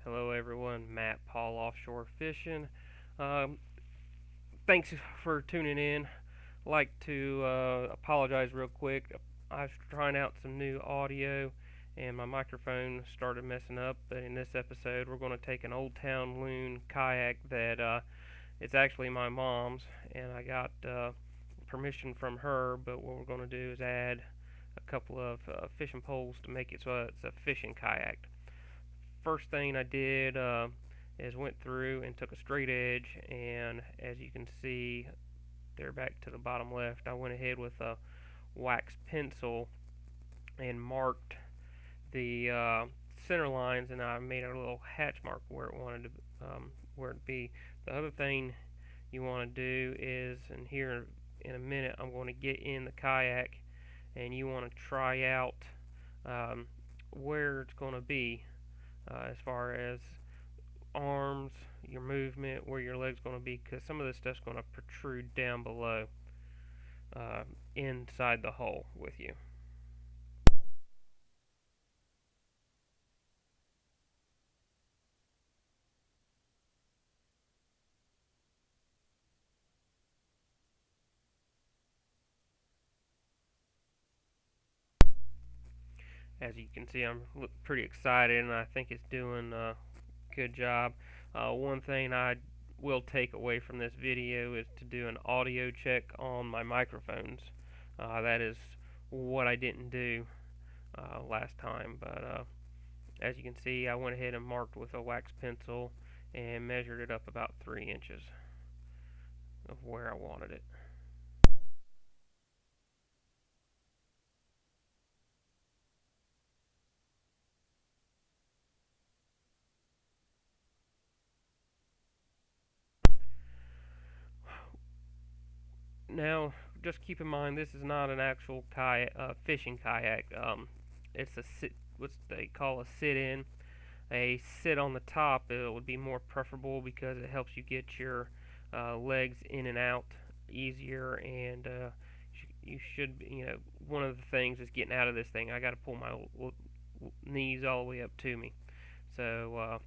Hello everyone, Matt, PaulOffshore Fishing. Um, Thanks for tuning in. Like to apologize real quick. I was trying out some new audio and my microphone started messing up. But in this episode, we're going to take an Old Town Loon kayak that it's actually my mom's, and I got permission from her. But what we're going to do is add a couple of fishing poles to make it so it's a fishing kayak. First thing I did is went through and took a straight edge, and as you can see there back to the bottom left, I went ahead with a wax pencil and marked the center lines, and I made a little hatch mark where it wanted to where it be. The other thing you want to do is, and here in a minute I'm going to get in the kayak, and you want to try out where it's going to be as far as arms, your movement, where your leg's going to be, because some of this stuff's going to protrude down below inside the hole with you. As you can see, I'm pretty excited, and I think it's doing a good job. One thing I will take away from this video is to do an audio check on my microphones. That is what I didn't do last time, but as you can see, I went ahead and marked with a wax pencil and measured it up about 3 inches of where I wanted it. Now, just keep in mind, this is not an actual kayak, fishing kayak. It's a what they call a sit-in. A sit on the top, it would be more preferable because it helps you get your legs in and out easier, and you should, one of the things is getting out of this thing. I got to pull my knees all the way up to me. So,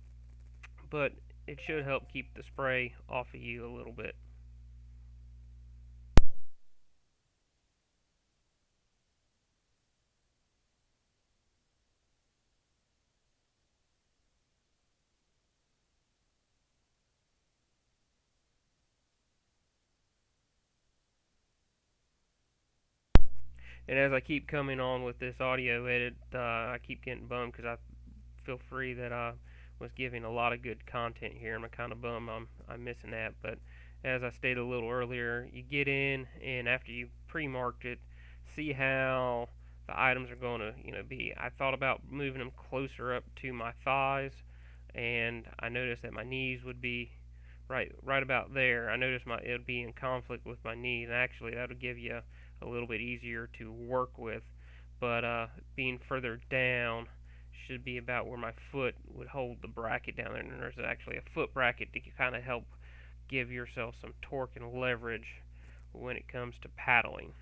but it should help keep the spray off of you a little bit. And as I keep coming on with this audio edit, I keep getting bummed because I feel free that I was giving a lot of good content here. I'm kind of bummed I'm missing that. But as I stated a little earlier, you get in, and after you pre-marked it, see how the items are going to be. I thought about moving them closer up to my thighs, and I noticed that my knees would be right about there. I noticed it would be in conflict with my knees, and actually that would give you a little bit easier to work with. But being further down should be about where my foot would hold the bracket down there, and there's actually a foot bracket to kind of help give yourself some torque and leverage when it comes to paddling.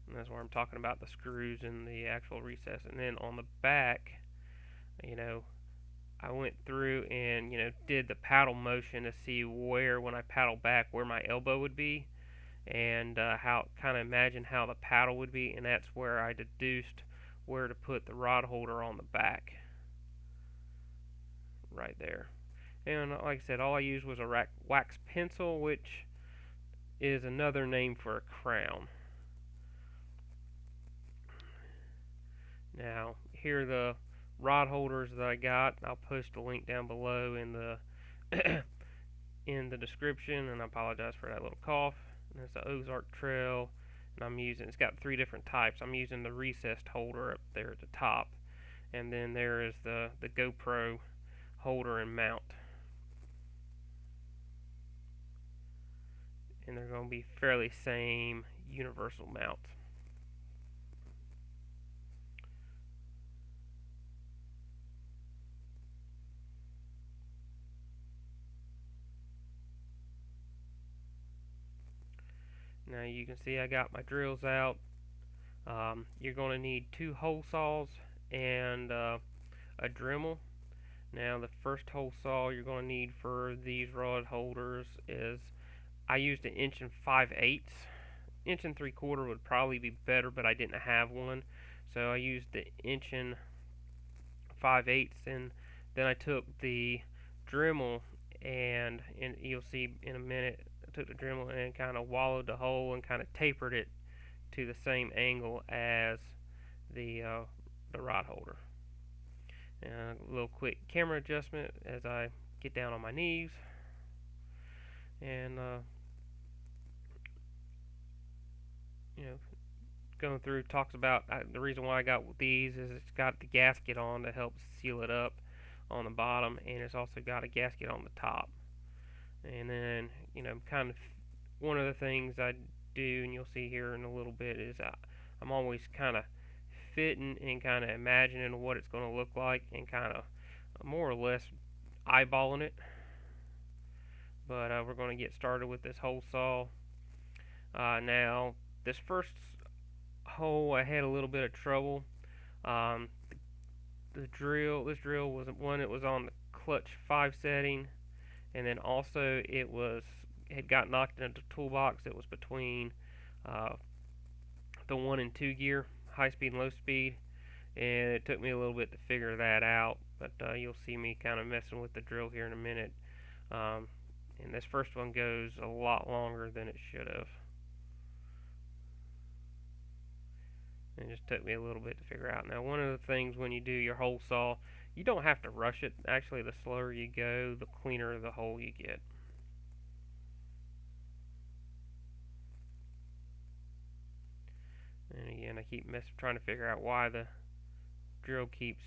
And that's where I'm talking about the screws and the actual recess. And then on the back, I went through and did the paddle motion to see where, when I paddle back, where my elbow would be, and how kind of imagine how the paddle would be, and that's where I deduced where to put the rod holder on the back, right there. And like I said, all I used was a wax pencil, which is another name for a crown. Now, here are the rod holders that I got. I'll post a link down below in the in the description, and I apologize for that little cough. And it's the Ozark Trail, and it's got 3 different types. I'm using the recessed holder up there at the top, and then there is the GoPro holder and mount. And they're going to be fairly same universal mounts. Now you can see I got my drills out. You're going to need 2 hole saws and a Dremel. Now the first hole saw you're going to need for these rod holders is, I used an 1 5/8. 1 3/4 would probably be better, but I didn't have one, so I used the 1 5/8, and then I took the Dremel, and you'll see in a minute, I took the Dremel and kind of wallowed the hole and kind of tapered it to the same angle as the rod holder. And a little quick camera adjustment as I get down on my knees, and going through, talks about the reason why I got these is it's got the gasket on to help seal it up on the bottom, and it's also got a gasket on the top. And then, kind of one of the things I do, and you'll see here in a little bit, is I'm always kind of fitting and kind of imagining what it's going to look like, and kind of more or less eyeballing it. But we're going to get started with this hole saw. Now, this first hole I had a little bit of trouble. This drill was one that was on the clutch 5 setting, and then also had got knocked into the toolbox. It was between the 1 and 2 gear, high speed and low speed, and it took me a little bit to figure that out, but you'll see me kind of messing with the drill here in a minute. And this first one goes a lot longer than it should have. It just took me a little bit to figure out. Now, one of the things when you do your hole saw, you don't have to rush it. Actually, the slower you go, the cleaner the hole you get. And again, I keep trying to figure out why the drill keeps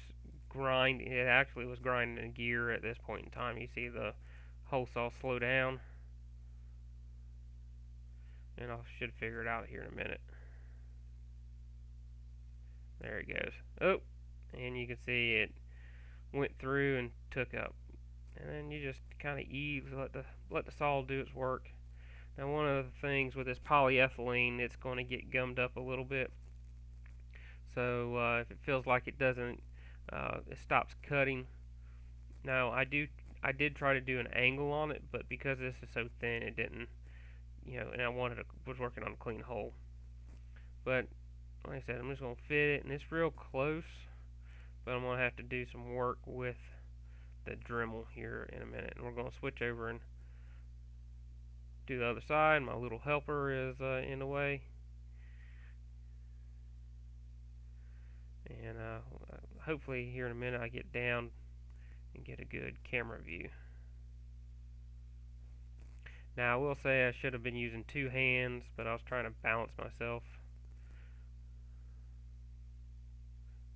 grinding. It actually was grinding in gear at this point in time. You see the hole saw slow down, and I should figure it out here in a minute. There it goes. Oh, and you can see it went through and took up. And then you just kind of ease, let the saw do its work. Now, one of the things with this polyethylene, it's going to get gummed up a little bit. So if it feels like it doesn't, it stops cutting. Now, I did try to do an angle on it, but because this is so thin, it didn't. And I was working on a clean hole. But like I said, I'm just going to fit it, and it's real close, but I'm going to have to do some work with the Dremel here in a minute. And we're going to switch over and do the other side. My little helper is in the way. And hopefully here in a minute I get down and get a good camera view. Now, I will say I should have been using 2 hands, but I was trying to balance myself.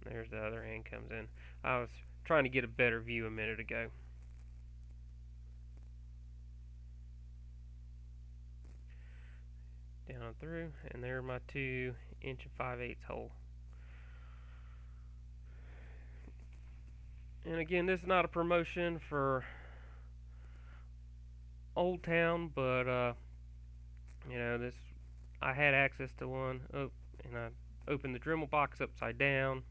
There's the other hand comes in. I was trying to get a better view a minute ago. Down through, and there are my 2 1 5/8 hole. And again, this is not a promotion for Old Town, but this, I had access to one. Oh, and I opened the Dremel box upside down.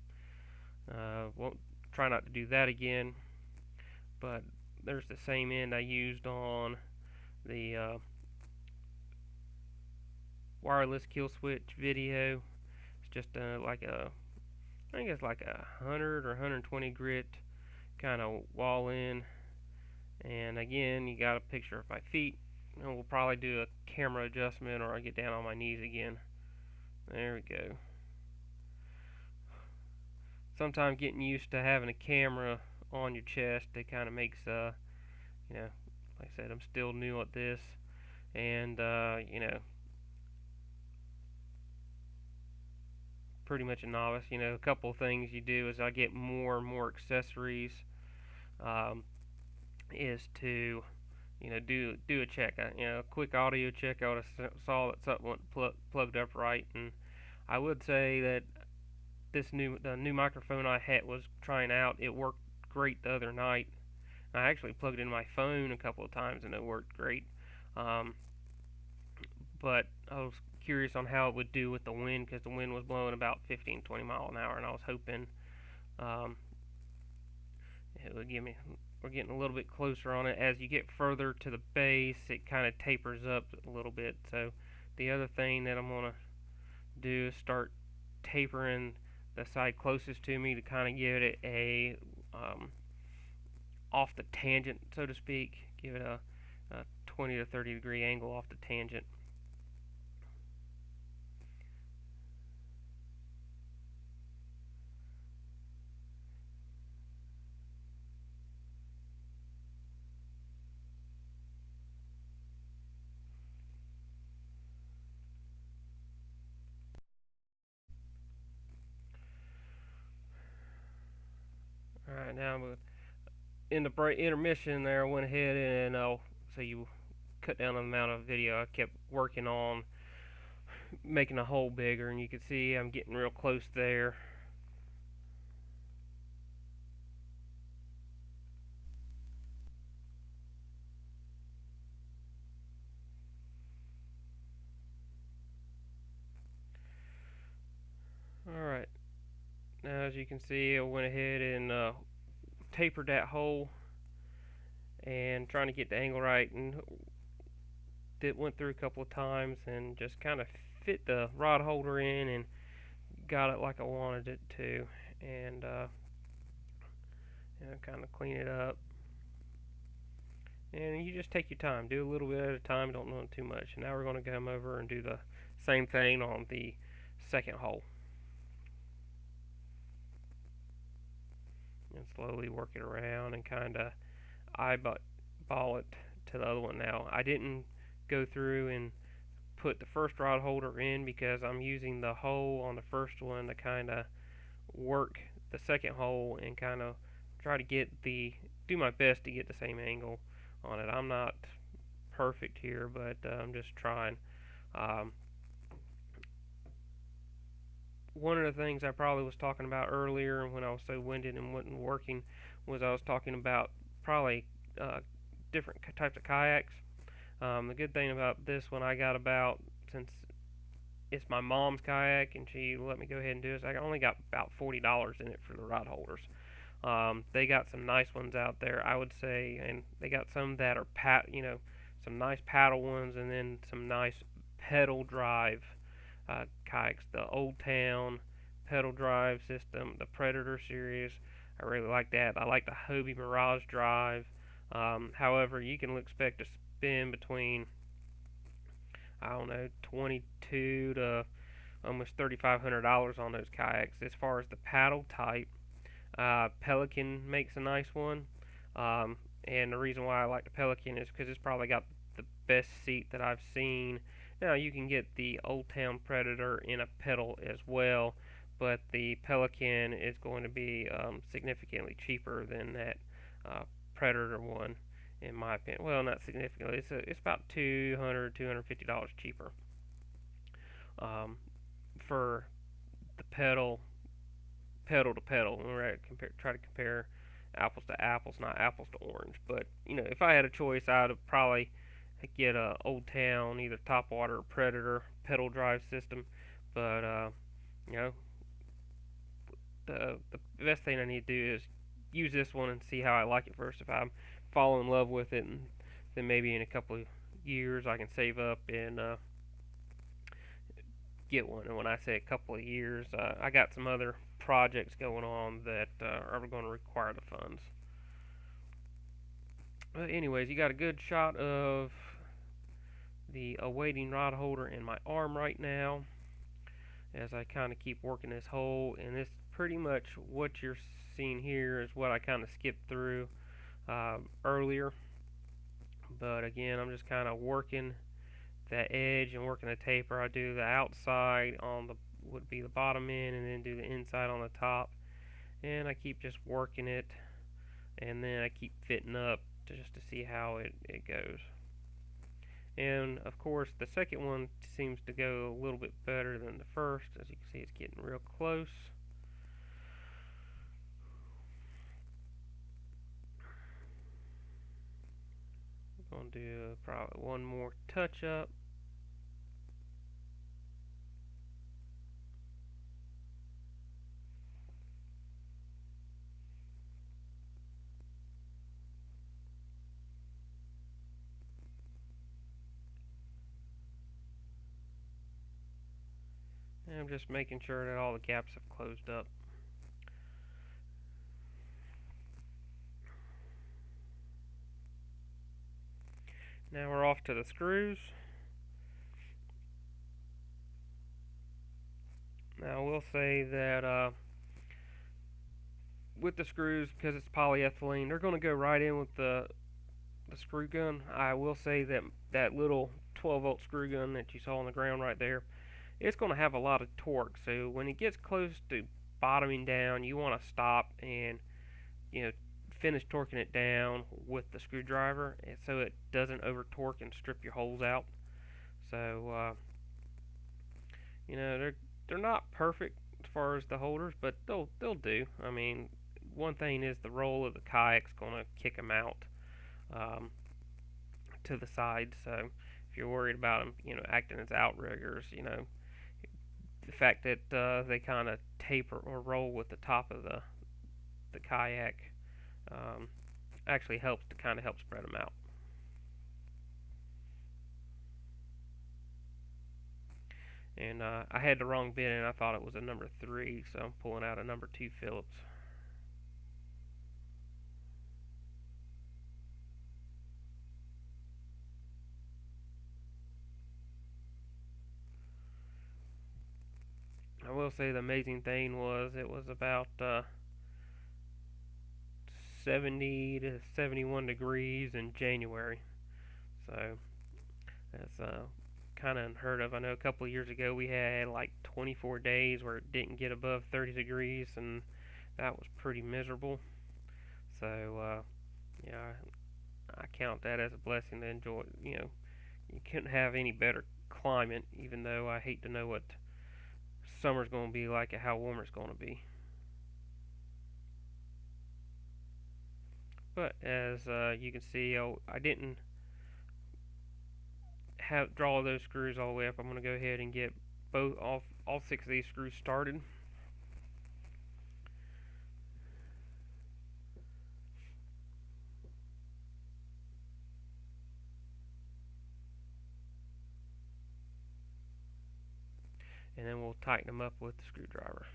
Won't try not to do that again. But there's the same end I used on the wireless kill switch video. It's just like I think it's like a 100 or 120 grit kind of wall in. And again, you got a picture of my feet. And we'll probably do a camera adjustment, or I get down on my knees again. There we go. Sometimes getting used to having a camera on your chest, it kind of makes like I said, I'm still new at this, and pretty much a novice. A couple of things you do as I get more and more accessories, is to do a check, a quick audio check. I saw that something wasn't plugged up right, and I would say that the new microphone I was trying out, it worked great the other night. I actually plugged in my phone a couple of times and it worked great. But I was curious on how it would do with the wind, because the wind was blowing about 15-20 miles an hour, and I was hoping it would give me. We're getting a little bit closer on it. As you get further to the base, it kind of tapers up a little bit. So the other thing that I'm gonna do is start tapering the side closest to me to kind of give it a off the tangent, so to speak. Give it a 20 to 30 degree angle off the tangent. Alright, now in the break intermission there, I went ahead and so you cut down on the amount of video. I kept working on making the hole bigger, and you can see I'm getting real close there. Alright, now as you can see, I went ahead and tapered that hole and trying to get the angle right, and it went through a couple of times and just kind of fit the rod holder in and got it like I wanted it to, and kind of clean it up. And you just take your time, do a little bit at a time, don't know too much. And now we're going to come over and do the same thing on the second hole. And slowly work it around and kind of eyeball it to the other one. Now, I didn't go through and put the first rod holder in because I'm using the hole on the first one to kind of work the second hole and kind of try to do my best to get the same angle on it. I'm not perfect here, but I'm just trying. One of the things I probably was talking about earlier when I was so winded and wasn't working was I was talking about probably different types of kayaks. The good thing about this one I got about, since it's my mom's kayak and she let me go ahead and do it, I only got about $40 in it for the rod holders. They got some nice ones out there, I would say, and they got some that are some nice paddle ones, and then some nice pedal drive kayaks. The Old Town pedal drive system, the Predator series, I really like that. I like the Hobie Mirage drive. However, you can expect to spend between, I don't know, $22 to almost $3,500 on those kayaks. As far as the paddle type, Pelican makes a nice one, and the reason why I like the Pelican is because it's probably got the best seat that I've seen. Now you can get the Old Town Predator in a pedal as well, but the Pelican is going to be significantly cheaper than that Predator one, in my opinion. Well, not significantly. It's about $250 cheaper for the pedal to pedal. We're try to compare apples to apples, not apples to orange. But if I had a choice, I'd probably get a Old Town, either Topwater or Predator pedal drive system. But the best thing I need to do is use this one and see how I like it first. If I fall in love with it, and then maybe in a couple of years I can save up and get one. And when I say a couple of years, I got some other projects going on that are going to require the funds. But anyways, you got a good shot of the awaiting rod holder in my arm right now as I kind of keep working this hole. And this pretty much what you're seeing here is what I kind of skipped through earlier. But again, I'm just kind of working that edge and working the taper. I do the outside on the would be the bottom end, and then do the inside on the top, and I keep just working it, and then I keep fitting up just to see how it goes. And of course the second one seems to go a little bit better than the first. As you can see, it's getting real close. I'm going to do probably one more touch up. And I'm just making sure that all the gaps have closed up. Now we're off to the screws. Now I will say that with the screws, because it's polyethylene, they're going to go right in with the screw gun. I will say that that little 12-volt screw gun that you saw on the ground right there, it's going to have a lot of torque. So when it gets close to bottoming down, you want to stop and finish torquing it down with the screwdriver, and so it doesn't over torque and strip your holes out. So they're not perfect as far as the holders, but they'll do. I mean, one thing is the roll of the kayak's going to kick them out um, to the side. So if you're worried about them, acting as outriggers, the fact that they kind of taper or roll with the top of the kayak actually helps to kind of help spread them out. And I had the wrong bit and I thought it was a number 3, so I'm pulling out a number 2 Phillips. I will say the amazing thing was it was about 70 to 71 degrees in January. So that's kind of unheard of. I know a couple of years ago we had like 24 days where it didn't get above 30 degrees, and that was pretty miserable. So yeah, I count that as a blessing to enjoy. You couldn't have any better climate, even though I hate to know what summer's going to be like and how warm it's going to be. But as you can see, I didn't draw those screws all the way up. I'm going to go ahead and get all 6 of these screws started. And then we'll tighten them up with the screwdriver.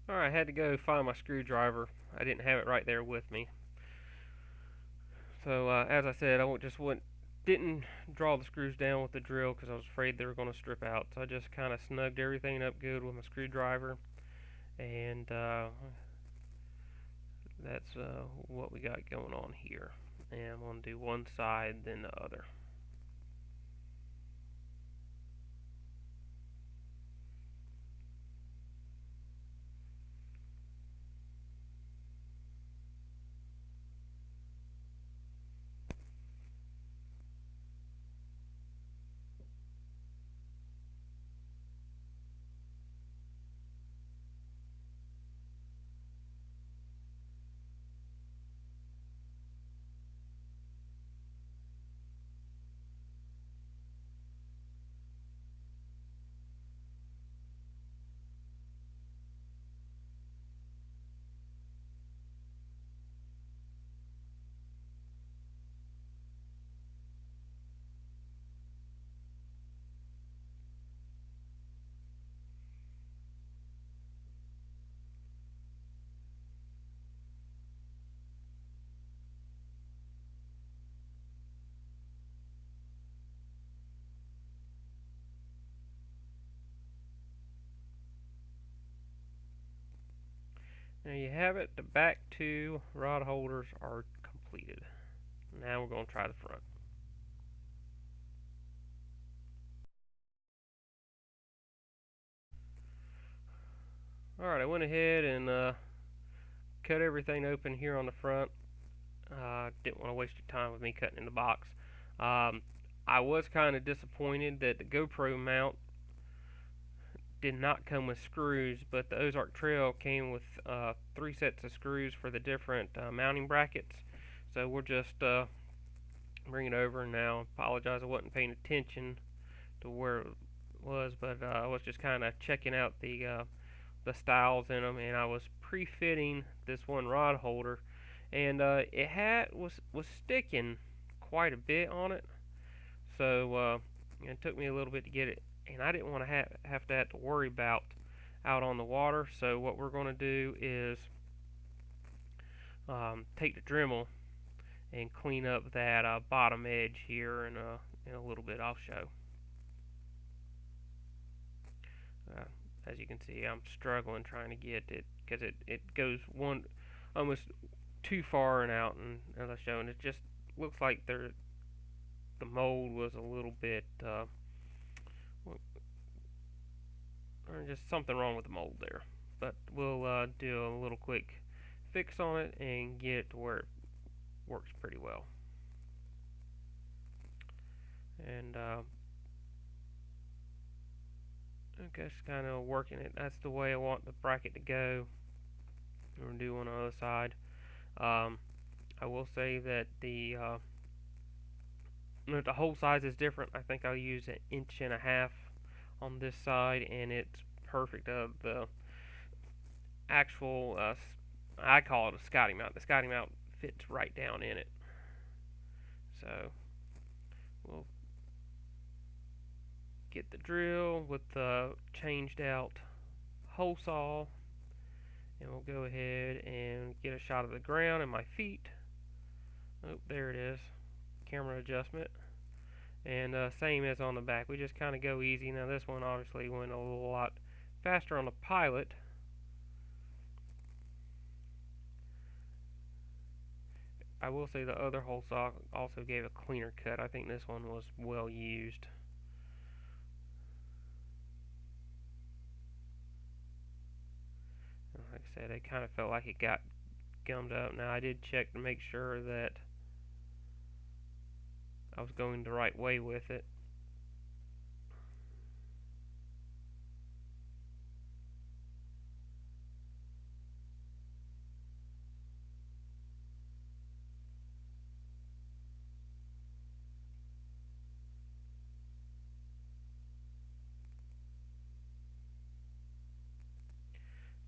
Alright, I had to go find my screwdriver. I didn't have it right there with me. So as I said, didn't draw the screws down with the drill because I was afraid they were going to strip out. So I just kind of snugged everything up good with my screwdriver, and that's what we got going on here. And I'm going to do one side, then the other. There you have it. The back 2 rod holders are completed. Now we're going to try the front. Alright, I went ahead and cut everything open here on the front. Didn't want to waste your time with me cutting in the box. I was kind of disappointed that the GoPro mount did not come with screws, but the Ozark Trail came with 3 sets of screws for the different mounting brackets. So we'll just bring it over now. Apologize, I wasn't paying attention to where it was, but I was just kind of checking out the styles in them, and I was pre-fitting this one rod holder, and was sticking quite a bit on it. So it took me a little bit to get it, and I didn't want to have to worry about out on the water. So what we're going to do is take the Dremel and clean up that bottom edge here in a little bit. I'll show. As you can see, I'm struggling trying to get it because it goes almost too far and out, and as I show, and it just looks like the mold was a little bit or just something wrong with the mold there. But we'll do a little quick fix on it and get it to where it works pretty well. And just kind of working it. That's the way I want the bracket to go. We're going to do one on the other side. I will say that the hole size is different. I think I'll use 1.5 inches on this side, and it's perfect. The actual, I call it a Scotty mount. The Scotty mount fits right down in it. So we'll get the drill with the changed out hole saw, and we'll go ahead and get a shot of the ground and my feet. Oh, there it is. Camera adjustment. And same as on the back. We just kind of go easy. Now this one obviously went a lot faster on the pilot. I will say the other hole saw also gave a cleaner cut. I think this one was well used. Like I said, it kind of felt like it got gummed up. Now I did check to make sure that I was going the right way with it.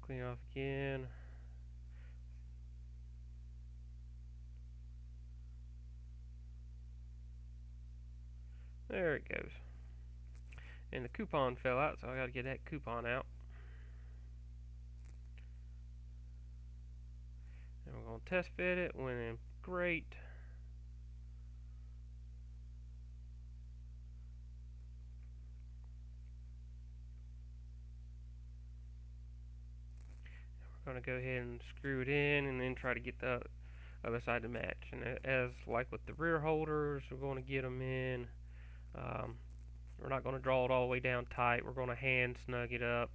Clean off again. There it goes. And the coupon fell out, so I got to get that coupon out. And we're going to test fit it. Went in great. We're going to go ahead and screw it in, and then try to get the other side to match. And as like with the rear holders, we're going to get them in. We're not going to draw it all the way down tight. We're going to hand snug it up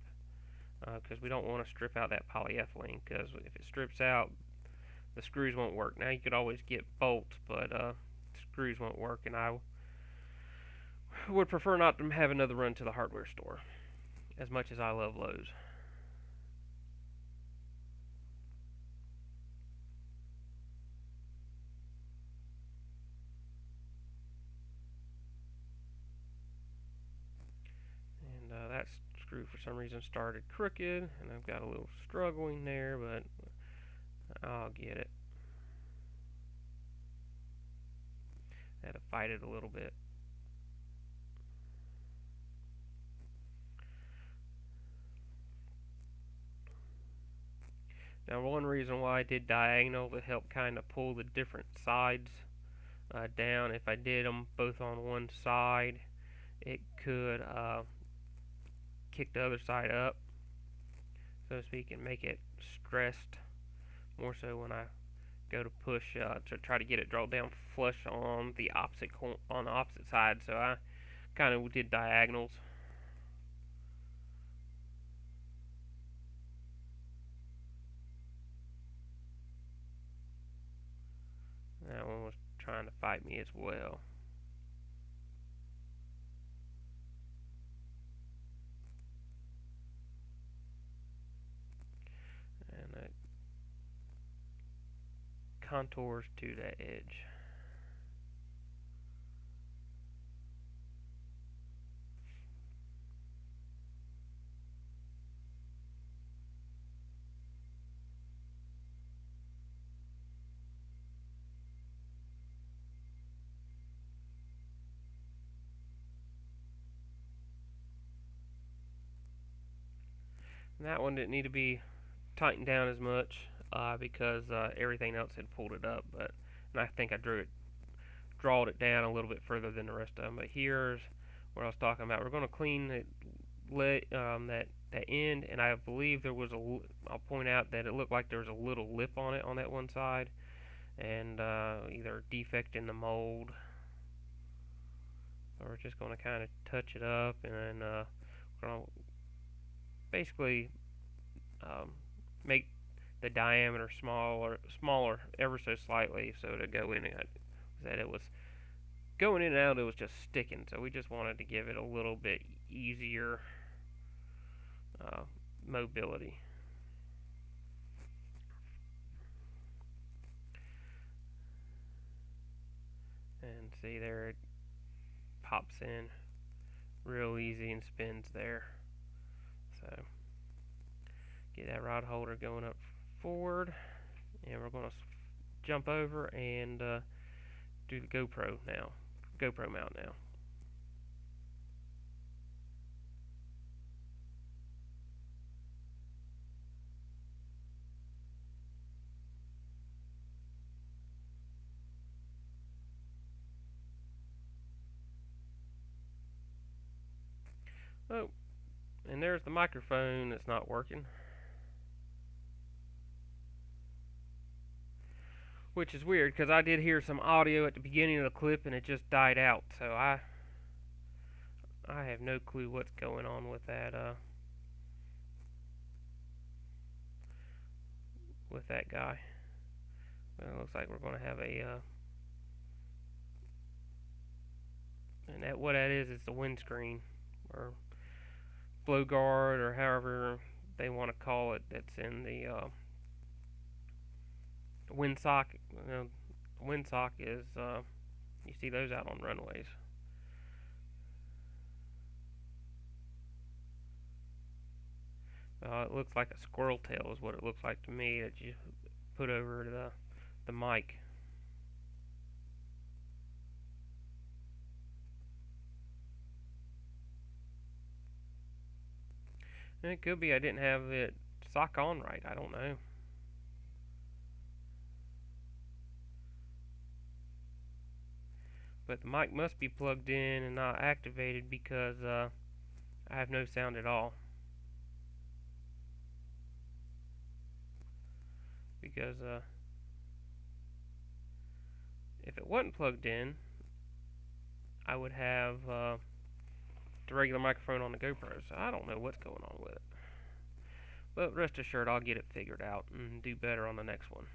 because we don't want to strip out that polyethylene, because if it strips out, the screws won't work. Now you could always get bolts, but screws won't work, and I would prefer not to have another run to the hardware store, as much as I love Lowe's. That screw for some reason started crooked, and I've got a little struggling there, but I'll get it. I had to fight it a little bit. Now, one reason why I did diagonal to help kind of pull the different sides down. If I did them both on one side, it could kick the other side up, so to speak, and make it stressed more so when I go to push to try to get it drawn down flush on the opposite side. So I kind of did diagonals. That one was trying to fight me as well. contours to that edge. And that one didn't need to be tightened down as much because everything else had pulled it up, and I think I drawed it down a little bit further than the rest of them. But here's what I was talking about. We're going to clean that end, and I believe there was I'll point out that it looked like there was a little lip on it on that one side, and either defect in the mold. So we're just going to kind of touch it up, and then we're going to basically make the diameter smaller ever so slightly, so to go in that it was going in and out, it was just sticking. So we just wanted to give it a little bit easier mobility. And see there, it pops in real easy and spins there. So get that rod holder going up forward, and we're going to jump over and do the Gopro Mount now. Oh, and there's the microphone that's not working, which is weird because I did hear some audio at the beginning of the clip and it just died out. So I have no clue what's going on with that guy. Well, it looks like we're going to have and what that is the windscreen or blow guard or however they want to call it. That's in the windsock. Windsock is you see those out on runways. It looks like a squirrel tail is what it looks like to me that you put over the mic. And it could be I didn't have it sock on right. I don't know. But the mic must be plugged in and not activated because I have no sound at all. Because if it wasn't plugged in, I would have the regular microphone on the GoPro. So I don't know what's going on with it. But rest assured, I'll get it figured out and do better on the next one.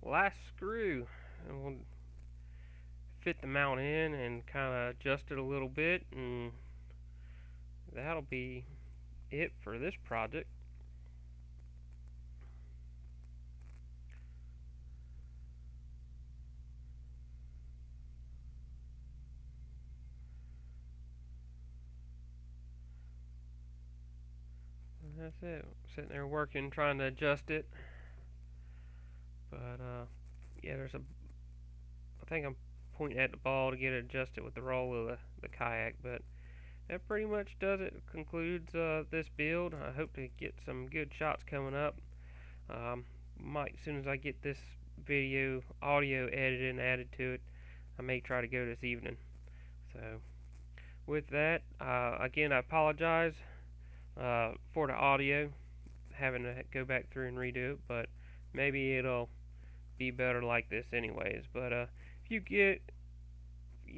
Last screw, and we'll fit the mount in and kind of adjust it a little bit, and that'll be it for this project. And that's it. Sitting there working, trying to adjust it. But yeah, I think I'm pointing at the ball to get it adjusted with the roll of the kayak. But that pretty much does it. Concludes this build. I hope to get some good shots coming up. Might, as soon as I get this video audio edited and added to it, I may try to go this evening. So with that, again, I apologize for the audio, having to go back through and redo it, but maybe it'll be better like this anyways. But if you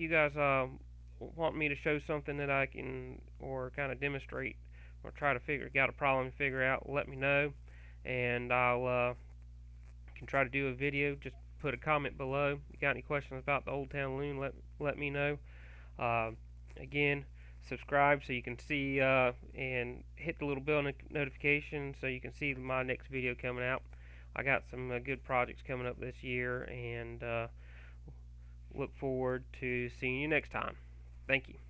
guys want me to show something that I can, or kind of demonstrate, or try to got a problem to figure out, let me know, and I'll can try to do a video. Just put a comment below. If you got any questions about the Old Town Loon, let me know. Again, subscribe so you can see and hit the little bell notification so you can see my next video coming out. I got some good projects coming up this year, and look forward to seeing you next time. Thank you.